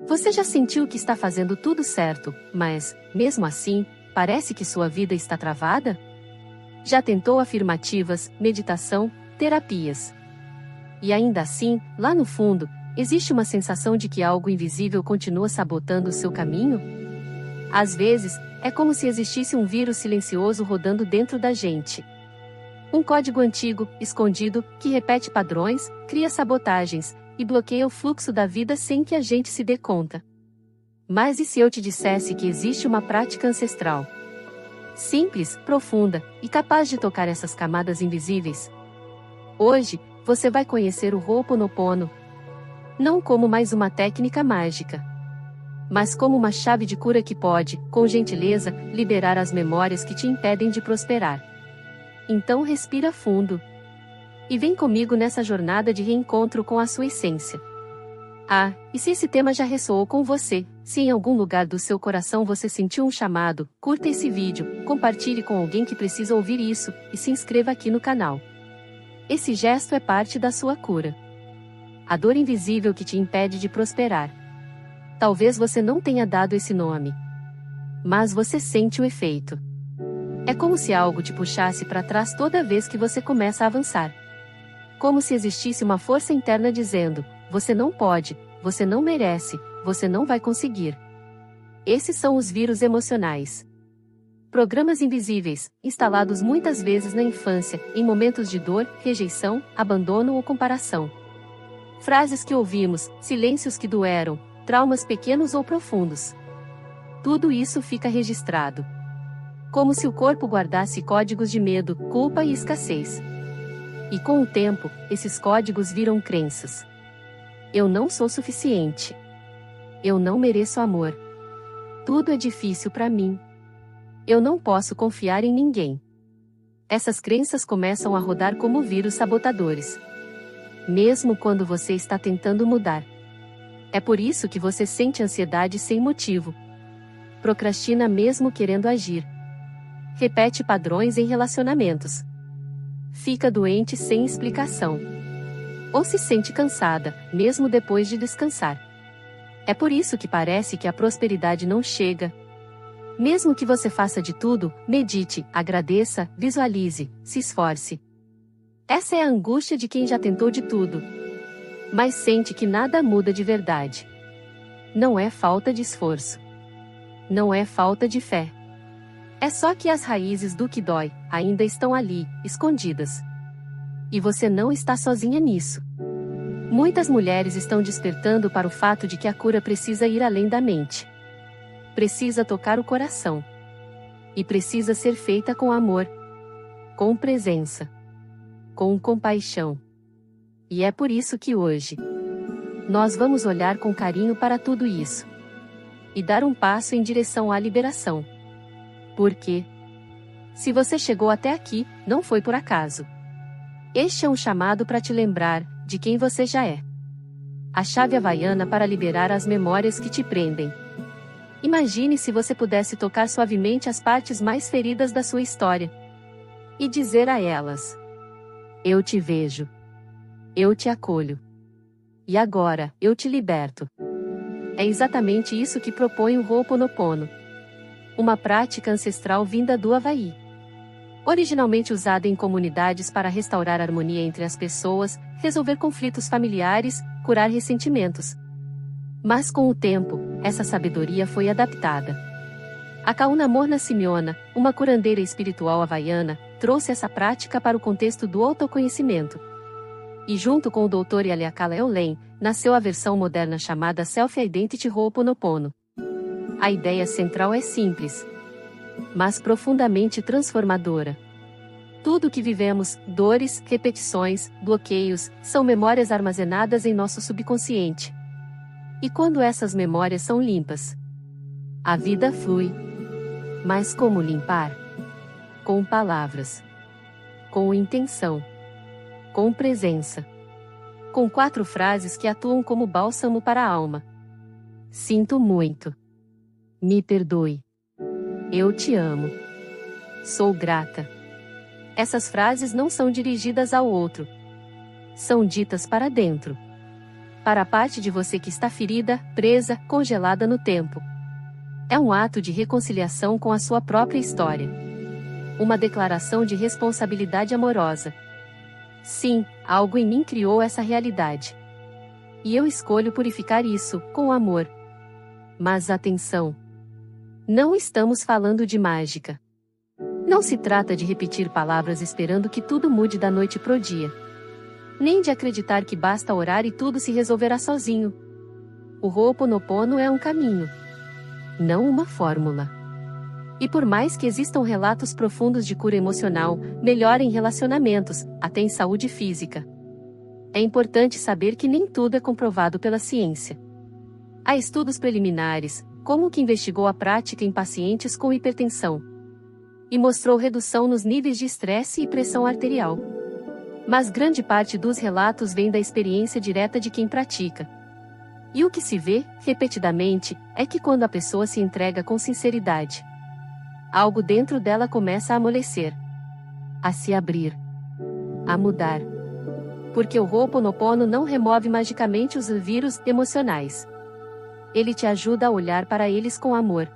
Você já sentiu que está fazendo tudo certo, mas, mesmo assim, parece que sua vida está travada? Já tentou afirmativas, meditação, terapias? E ainda assim, lá no fundo, existe uma sensação de que algo invisível continua sabotando o seu caminho? Às vezes, é como se existisse um vírus silencioso rodando dentro da gente. Um código antigo, escondido, que repete padrões, cria sabotagens e bloqueia o fluxo da vida sem que a gente se dê conta. Mas e se eu te dissesse que existe uma prática ancestral? Simples, profunda e capaz de tocar essas camadas invisíveis? Hoje, você vai conhecer o Ho'oponopono. Não como mais uma técnica mágica, mas como uma chave de cura que pode, com gentileza, liberar as memórias que te impedem de prosperar. Então respira fundo. E vem comigo nessa jornada de reencontro com a sua essência. Ah, e se esse tema já ressoou com você, se em algum lugar do seu coração você sentiu um chamado, curta esse vídeo, compartilhe com alguém que precisa ouvir isso, e se inscreva aqui no canal. Esse gesto é parte da sua cura. A dor invisível que te impede de prosperar. Talvez você não tenha dado esse nome, mas você sente o efeito. É como se algo te puxasse para trás toda vez que você começa a avançar. Como se existisse uma força interna dizendo: você não pode, você não merece, você não vai conseguir. Esses são os vírus emocionais. Programas invisíveis, instalados muitas vezes na infância, em momentos de dor, rejeição, abandono ou comparação. Frases que ouvimos, silêncios que doeram, traumas pequenos ou profundos. Tudo isso fica registrado. Como se o corpo guardasse códigos de medo, culpa e escassez. E com o tempo, esses códigos viram crenças. Eu não sou suficiente. Eu não mereço amor. Tudo é difícil para mim. Eu não posso confiar em ninguém. Essas crenças começam a rodar como vírus sabotadores. Mesmo quando você está tentando mudar. É por isso que você sente ansiedade sem motivo. Procrastina mesmo querendo agir. Repete padrões em relacionamentos. Fica doente sem explicação. Ou se sente cansada, mesmo depois de descansar. É por isso que parece que a prosperidade não chega. Mesmo que você faça de tudo, medite, agradeça, visualize, se esforce. Essa é a angústia de quem já tentou de tudo, mas sente que nada muda de verdade. Não é falta de esforço. Não é falta de fé. É só que as raízes do que dói ainda estão ali, escondidas. E você não está sozinha nisso. Muitas mulheres estão despertando para o fato de que a cura precisa ir além da mente. Precisa tocar o coração. E precisa ser feita com amor, com presença, com compaixão. E é por isso que hoje nós vamos olhar com carinho para tudo isso e dar um passo em direção à liberação. Porque, se você chegou até aqui, não foi por acaso. Este é um chamado para te lembrar de quem você já é. A chave havaiana para liberar as memórias que te prendem. Imagine se você pudesse tocar suavemente as partes mais feridas da sua história e dizer a elas: eu te vejo. Eu te acolho. E agora, eu te liberto. É exatamente isso que propõe o Ho'oponopono. Uma prática ancestral vinda do Havaí. Originalmente usada em comunidades para restaurar a harmonia entre as pessoas, resolver conflitos familiares, curar ressentimentos. Mas com o tempo, essa sabedoria foi adaptada. A Kauna Morna Simeona, uma curandeira espiritual havaiana, trouxe essa prática para o contexto do autoconhecimento. E junto com o Dr. Yaliakala Eulen, nasceu a versão moderna chamada Self-Identity Ho'oponopono. A ideia central é simples, mas profundamente transformadora. Tudo o que vivemos, dores, repetições, bloqueios, são memórias armazenadas em nosso subconsciente. E quando essas memórias são limpas, a vida flui. Mas como limpar? Com palavras. Com intenção. Com presença. Com 4 frases que atuam como bálsamo para a alma. Sinto muito. Me perdoe. Eu te amo. Sou grata. Essas frases não são dirigidas ao outro. São ditas para dentro. para a parte de você que está ferida, presa, congelada no tempo. É um ato de reconciliação com a sua própria história. Uma declaração de responsabilidade amorosa. Sim, algo em mim criou essa realidade. E eu escolho purificar isso, com amor. Mas atenção! Não estamos falando de mágica. Não se trata de repetir palavras esperando que tudo mude da noite pro dia. Nem de acreditar que basta orar e tudo se resolverá sozinho. O Ho'oponopono é um caminho, não uma fórmula. E por mais que existam relatos profundos de cura emocional, melhora em relacionamentos, até em saúde física, é importante saber que nem tudo é comprovado pela ciência. Há estudos preliminares, como o que investigou a prática em pacientes com hipertensão e mostrou redução nos níveis de estresse e pressão arterial. Mas grande parte dos relatos vem da experiência direta de quem pratica. E o que se vê, repetidamente, é que quando a pessoa se entrega com sinceridade, algo dentro dela começa a amolecer, a se abrir, a mudar. Porque o Ho'oponopono não remove magicamente os vírus emocionais. Ele te ajuda a olhar para eles com amor.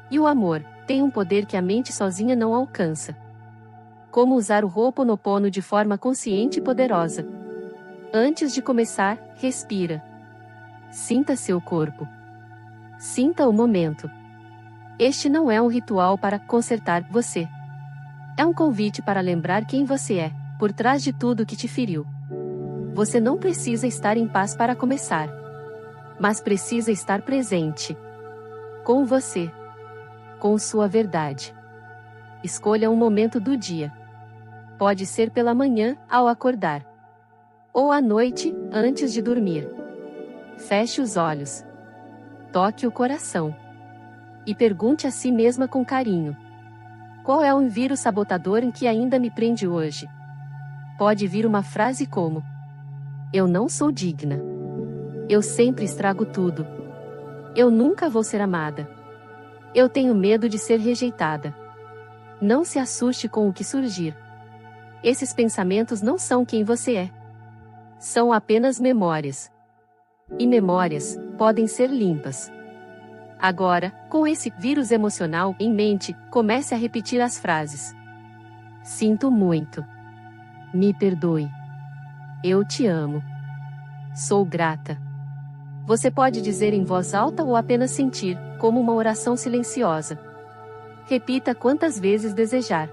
E o amor tem um poder que a mente sozinha não alcança. Como usar o Ho'oponopono de forma consciente e poderosa? Antes de começar, respira. Sinta seu corpo. Sinta o momento. Este não é um ritual para consertar você. É um convite para lembrar quem você é, por trás de tudo que te feriu. Você não precisa estar em paz para começar, mas precisa estar presente. Com você. Com sua verdade. Escolha um momento do dia. Pode ser pela manhã, ao acordar. Ou à noite, antes de dormir. Feche os olhos. Toque o coração. E pergunte a si mesma com carinho: qual é o vírus sabotador em que ainda me prende hoje? Pode vir uma frase como: eu não sou digna. Eu sempre estrago tudo. Eu nunca vou ser amada. Eu tenho medo de ser rejeitada. Não se assuste com o que surgir. Esses pensamentos não são quem você é. São apenas memórias. E memórias podem ser limpas. Agora, com esse vírus emocional em mente, comece a repetir as frases: sinto muito. Me perdoe. Eu te amo. Sou grata. Você pode dizer em voz alta ou apenas sentir, como uma oração silenciosa. Repita quantas vezes desejar.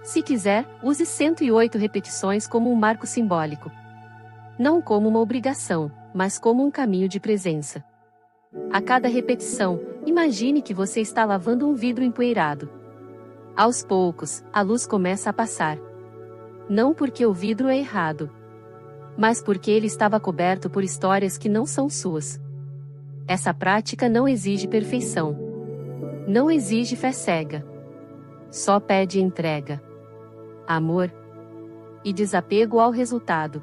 Se quiser, use 108 repetições como um marco simbólico. Não como uma obrigação, mas como um caminho de presença. A cada repetição, imagine que você está lavando um vidro empoeirado. Aos poucos, a luz começa a passar. Não porque o vidro é errado, mas porque ele estava coberto por histórias que não são suas. Essa prática não exige perfeição. Não exige fé cega. Só pede entrega, amor e desapego ao resultado.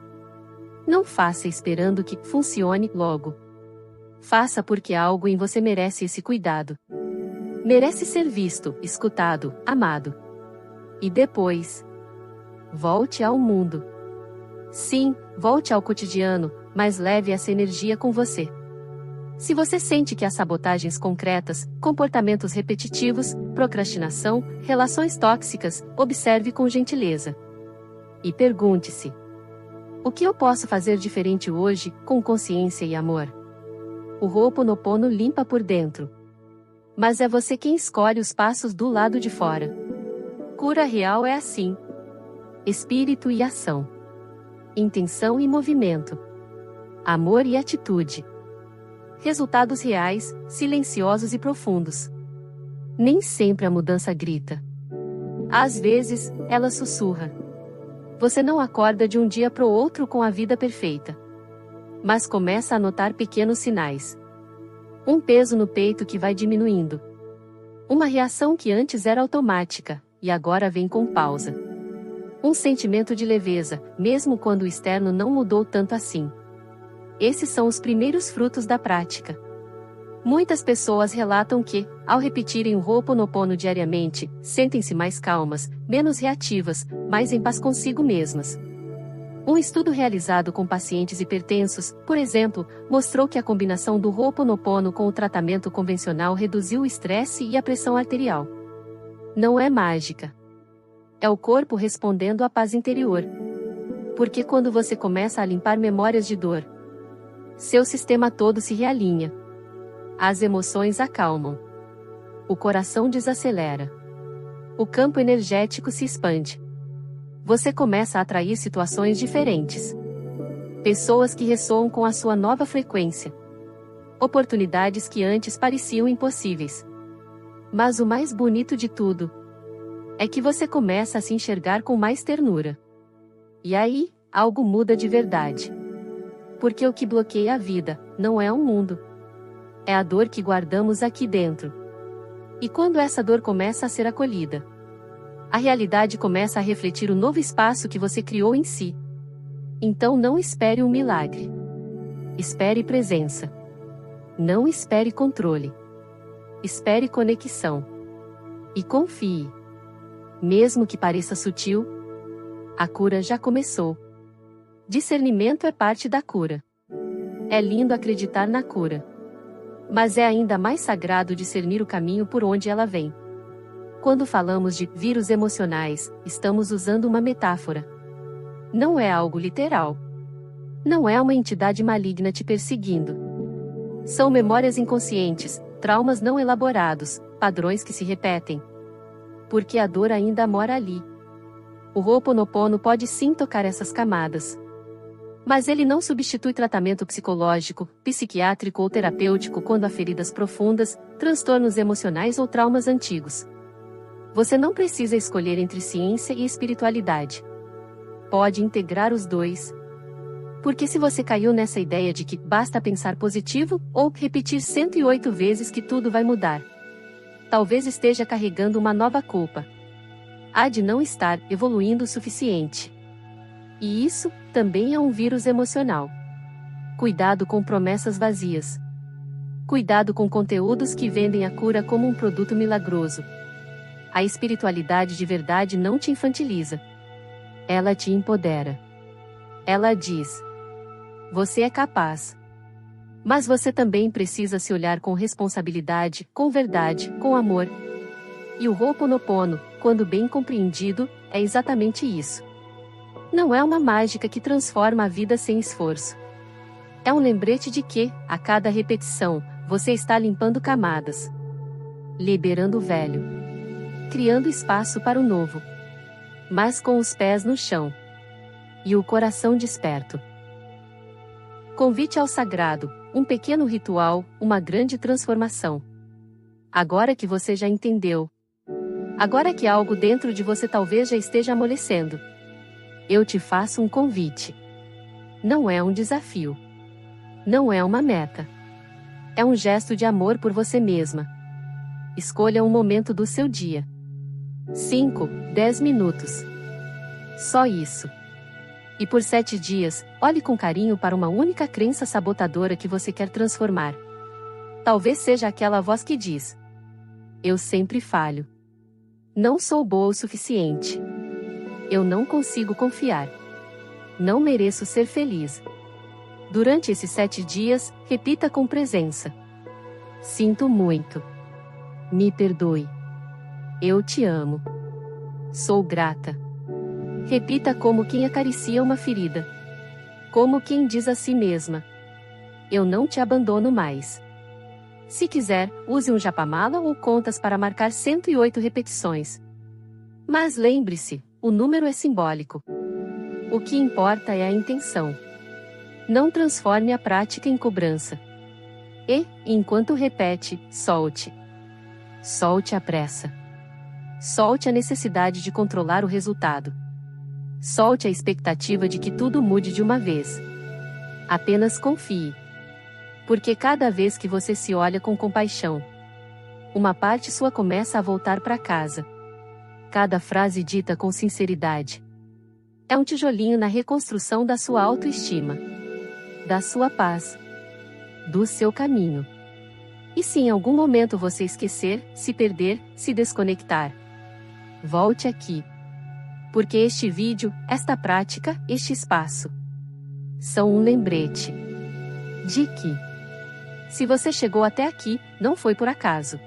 Não faça esperando que funcione logo. Faça porque algo em você merece esse cuidado. Merece ser visto, escutado, amado. E depois, volte ao mundo. Sim, volte ao cotidiano, mas leve essa energia com você. Se você sente que há sabotagens concretas, comportamentos repetitivos, procrastinação, relações tóxicas, observe com gentileza. E pergunte-se: o que eu posso fazer diferente hoje, com consciência e amor? O Ho'oponopono limpa por dentro. Mas é você quem escolhe os passos do lado de fora. Cura real é assim: espírito e ação. Intenção e movimento. Amor e atitude. Resultados reais, silenciosos e profundos. Nem sempre a mudança grita. Às vezes, ela sussurra. Você não acorda de um dia para o outro com a vida perfeita, mas começa a notar pequenos sinais. Um peso no peito que vai diminuindo. Uma reação que antes era automática, e agora vem com pausa. Um sentimento de leveza, mesmo quando o externo não mudou tanto assim. Esses são os primeiros frutos da prática. Muitas pessoas relatam que, ao repetirem o Ho'oponopono diariamente, sentem-se mais calmas, menos reativas, mais em paz consigo mesmas. Um estudo realizado com pacientes hipertensos, por exemplo, mostrou que a combinação do Ho'oponopono com o tratamento convencional reduziu o estresse e a pressão arterial. Não é mágica. É o corpo respondendo à paz interior. Porque quando você começa a limpar memórias de dor, seu sistema todo se realinha. As emoções acalmam. O coração desacelera. O campo energético se expande. Você começa a atrair situações diferentes. Pessoas que ressoam com a sua nova frequência. Oportunidades que antes pareciam impossíveis. Mas o mais bonito de tudo é que você começa a se enxergar com mais ternura. E aí, algo muda de verdade. Porque o que bloqueia a vida não é o mundo. É a dor que guardamos aqui dentro. E quando essa dor começa a ser acolhida, a realidade começa a refletir o novo espaço que você criou em si. Então não espere um milagre. Espere presença. Não espere controle. Espere conexão. E confie. Mesmo que pareça sutil, a cura já começou. Discernimento é parte da cura. É lindo acreditar na cura. Mas é ainda mais sagrado discernir o caminho por onde ela vem. Quando falamos de vírus emocionais, estamos usando uma metáfora. Não é algo literal. Não é uma entidade maligna te perseguindo. São memórias inconscientes, traumas não elaborados, padrões que se repetem. Porque a dor ainda mora ali. O Ho'oponopono pode sim tocar essas camadas. Mas ele não substitui tratamento psicológico, psiquiátrico ou terapêutico quando há feridas profundas, transtornos emocionais ou traumas antigos. Você não precisa escolher entre ciência e espiritualidade. Pode integrar os dois. Porque se você caiu nessa ideia de que basta pensar positivo, ou repetir 108 vezes que tudo vai mudar, talvez esteja carregando uma nova culpa. Há de não estar evoluindo o suficiente. E isso também é um vírus emocional. Cuidado com promessas vazias. Cuidado com conteúdos que vendem a cura como um produto milagroso. A espiritualidade de verdade não te infantiliza. Ela te empodera. Ela diz: você é capaz. Mas você também precisa se olhar com responsabilidade, com verdade, com amor. E o Ho'oponopono, quando bem compreendido, é exatamente isso. Não é uma mágica que transforma a vida sem esforço. É um lembrete de que, a cada repetição, você está limpando camadas, liberando o velho, criando espaço para o novo, mas com os pés no chão e o coração desperto. Convite ao sagrado, um pequeno ritual, uma grande transformação. Agora que você já entendeu, agora que algo dentro de você talvez já esteja amolecendo, eu te faço um convite. Não é um desafio. Não é uma meta. É um gesto de amor por você mesma. Escolha um momento do seu dia. 5, 10 minutos. Só isso. E por 7 dias, olhe com carinho para uma única crença sabotadora que você quer transformar. Talvez seja aquela voz que diz: eu sempre falho. Não sou boa o suficiente. Eu não consigo confiar. Não mereço ser feliz. Durante esses 7 dias, repita com presença: sinto muito. Me perdoe. Eu te amo. Sou grata. Repita como quem acaricia uma ferida. Como quem diz a si mesma: eu não te abandono mais. Se quiser, use um japamala ou contas para marcar 108 repetições. Mas lembre-se, o número é simbólico. O que importa é a intenção. Não transforme a prática em cobrança. E, enquanto repete, solte. Solte a pressa. Solte a necessidade de controlar o resultado. Solte a expectativa de que tudo mude de uma vez. Apenas confie. Porque cada vez que você se olha com compaixão, uma parte sua começa a voltar para casa. Cada frase dita com sinceridade é um tijolinho na reconstrução da sua autoestima, da sua paz, do seu caminho. E se em algum momento você esquecer, se perder, se desconectar, volte aqui. Porque este vídeo, esta prática, este espaço são um lembrete de que, se você chegou até aqui, não foi por acaso.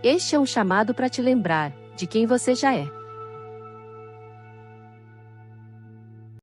Este é um chamado para te lembrar de quem você já é.